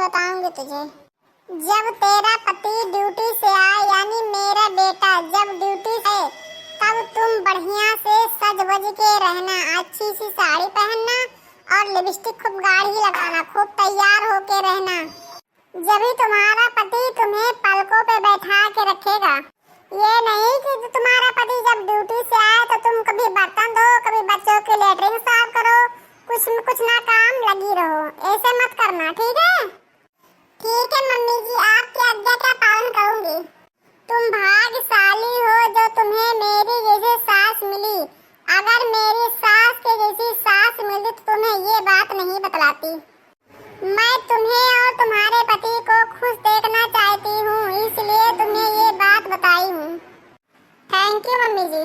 बताऊंगी तुझे। जब तेरा पति ड्यूटी से आए, यानी मेरा बेटा जब ड्यूटी से, तब तुम बढ़िया से सज वज के रहना, अच्छी सी साड़ी पहनना और लिपस्टिक खूब गाढ़ी लगाना, खूब तैयार होके रहना। जब तुम्हारा पति तुम्हें पलकों पे बैठा के रखेगा। ये नहीं कि तुम्हारा पति जब ड्यूटी से आए तो तुम कभी बर्तन धो, कभी बच्चों की लेटरिन साफ करो, कुछ ना काम लगी रहो। ऐसे मत करना, ठीक है? ठीक है मम्मी जी, आपकी आज्ञा का पालन करूंगी। तुम भाग्यशाली हो जो तुम्हें मेरी जैसी सास मिली। अगर मेरी सास के जैसी सास मिली तो तुम्हें ये बात नहीं बतलाती। मैं तुम्हें और तुम्हारे पति को खुश देखना चाहती हूँ, इसलिए तुम्हें ये बात बताई हूँ। Thank you mummy ji.